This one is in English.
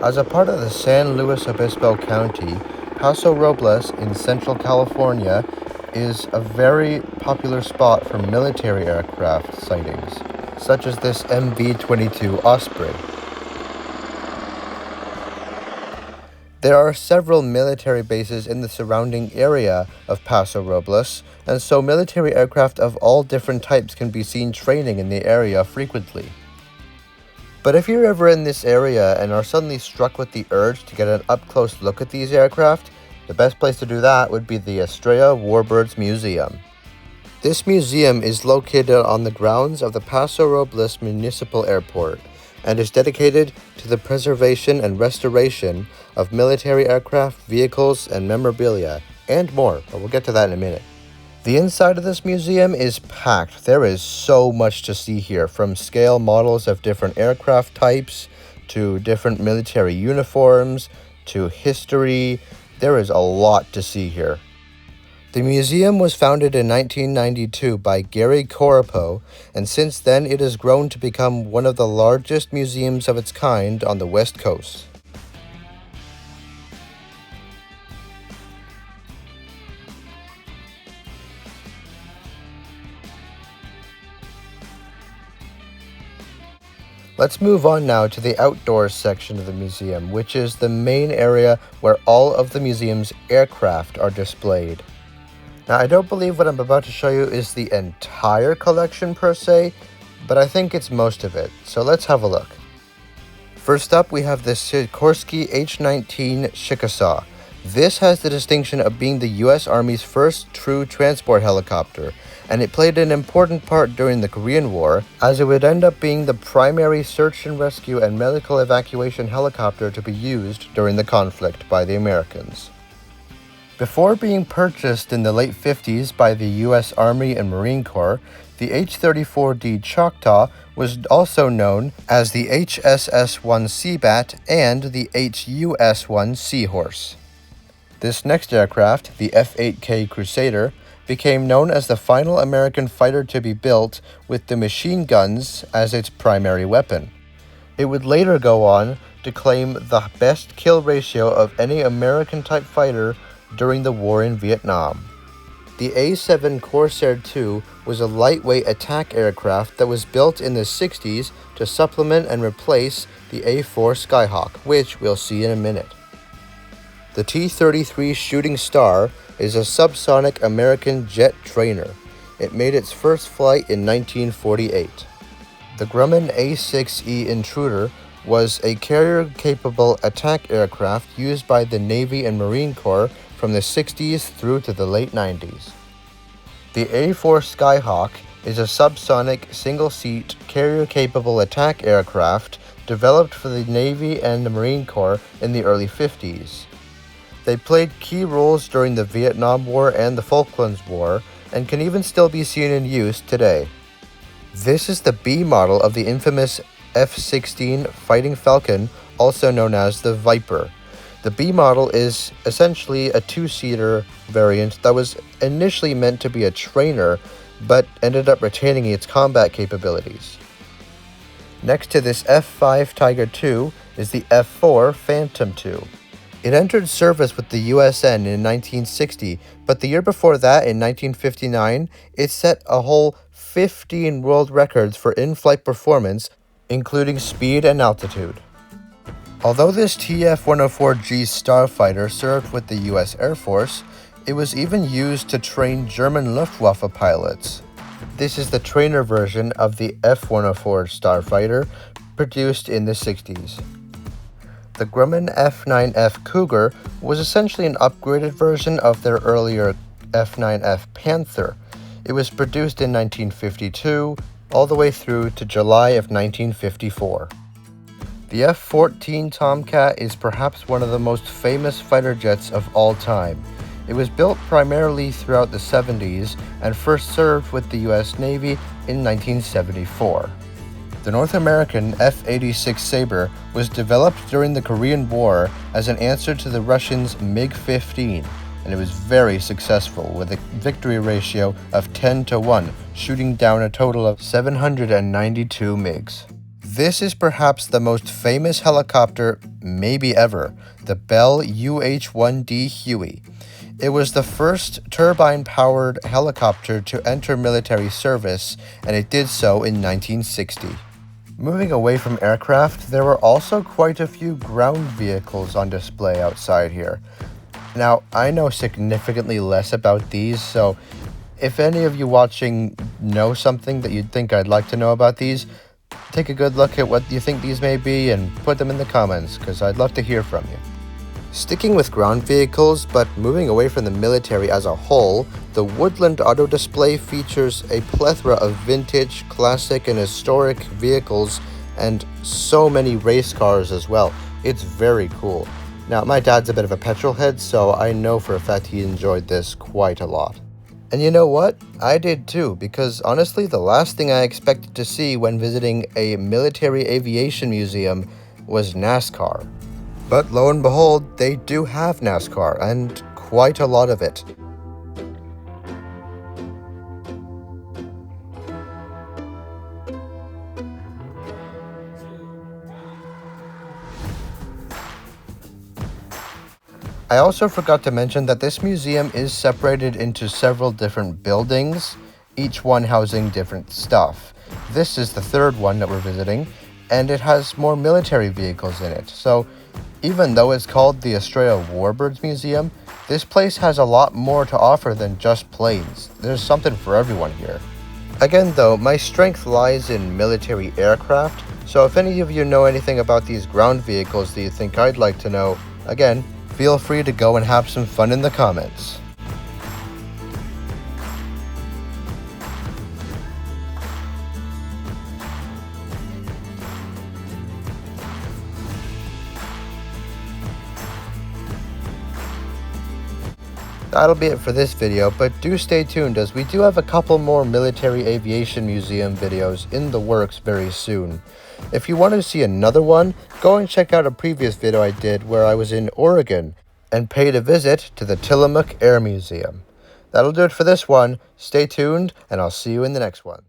As a part of the San Luis Obispo County, Paso Robles in Central California is a very popular spot for military aircraft sightings, such as this MV-22 Osprey. There are several military bases in the surrounding area of Paso Robles, and so military aircraft of all different types can be seen training in the area frequently. But if you're ever in this area and are suddenly struck with the urge to get an up-close look at these aircraft, the best place to do that would be the Estrella Warbirds Museum. This museum is located on the grounds of the Paso Robles Municipal Airport and is dedicated to the preservation and restoration of military aircraft, vehicles, and memorabilia, and more, but we'll get to that in a minute. The inside of this museum is packed. There is so much to see here, from scale models of different aircraft types, to different military uniforms, to history. There is a lot to see here. The museum was founded in 1992 by Gary Coripo, and since then it has grown to become one of the largest museums of its kind on the West Coast. Let's move on now to the outdoors section of the museum, which is the main area where all of the museum's aircraft are displayed. Now, I don't believe what I'm about to show you is the entire collection per se, but I think it's most of it, so let's have a look. First up, we have the Sikorsky H-19 Chickasaw. This has the distinction of being the U.S. Army's first true transport helicopter, and it played an important part during the Korean War, as it would end up being the primary search and rescue and medical evacuation helicopter to be used during the conflict by the Americans. Before being purchased in the late 50s by the U.S. Army and Marine Corps, the H-34D Choctaw was also known as the HSS-1 Seabat and the HUS-1 Seahorse. This next aircraft, the F-8K Crusader, became known as the final American fighter to be built with the machine guns as its primary weapon. It would later go on to claim the best kill ratio of any American-type fighter during the war in Vietnam. The A-7 Corsair II was a lightweight attack aircraft that was built in the 60s to supplement and replace the A-4 Skyhawk, which we'll see in a minute. The T-33 Shooting Star is a subsonic American jet trainer. It made its first flight in 1948. The Grumman A-6E Intruder was a carrier-capable attack aircraft used by the Navy and Marine Corps from the 60s through to the late 90s. The A-4 Skyhawk is a subsonic, single-seat, carrier-capable attack aircraft developed for the Navy and the Marine Corps in the early 50s. They played key roles during the Vietnam War and the Falklands War, and can even still be seen in use today. This is the B model of the infamous F-16 Fighting Falcon, also known as the Viper. The B model is essentially a two-seater variant that was initially meant to be a trainer, but ended up retaining its combat capabilities. Next to this F-5 Tiger II is the F-4 Phantom II. It entered service with the USN in 1960, but the year before that, in 1959, it set a whole 15 world records for in-flight performance, including speed and altitude. Although this TF-104G Starfighter served with the US Air Force, it was even used to train German Luftwaffe pilots. This is the trainer version of the F-104 Starfighter, produced in the 60s. The Grumman F-9F Cougar was essentially an upgraded version of their earlier F-9F Panther. It was produced in 1952, all the way through to July of 1954. The F-14 Tomcat is perhaps one of the most famous fighter jets of all time. It was built primarily throughout the 70s and first served with the US Navy in 1974. The North American F-86 Sabre was developed during the Korean War as an answer to the Russians' MiG-15, and it was very successful with a victory ratio of 10-1, shooting down a total of 792 MiGs. This is perhaps the most famous helicopter, maybe ever, the Bell UH-1D Huey. It was the first turbine-powered helicopter to enter military service, and it did so in 1960. Moving away from aircraft, there were also quite a few ground vehicles on display outside here. Now, I know significantly less about these, so if any of you watching know something that you'd think I'd like to know about these, take a good look at what you think these may be and put them in the comments, because I'd love to hear from you. Sticking with ground vehicles, but moving away from the military as a whole, the Woodland Auto Display features a plethora of vintage, classic, and historic vehicles, and so many race cars as well. It's very cool. Now, my dad's a bit of a petrol head, so I know for a fact he enjoyed this quite a lot. And you know what? I did too, because honestly, the last thing I expected to see when visiting a military aviation museum was NASCAR. But lo and behold, they do have NASCAR, and quite a lot of it. I also forgot to mention that this museum is separated into several different buildings, each one housing different stuff. This is the third one that we're visiting, and it has more military vehicles in it. So even though it's called the Estrella Warbirds Museum, this place has a lot more to offer than just planes. There's something for everyone here. Again though, my strength lies in military aircraft, so if any of you know anything about these ground vehicles that you think I'd like to know, again, feel free to go and have some fun in the comments. That'll be it for this video, but do stay tuned as we do have a couple more military aviation museum videos in the works very soon. If you want to see another one, go and check out a previous video I did where I was in Oregon and paid a visit to the Tillamook Air Museum. That'll do it for this one. Stay tuned, and I'll see you in the next one.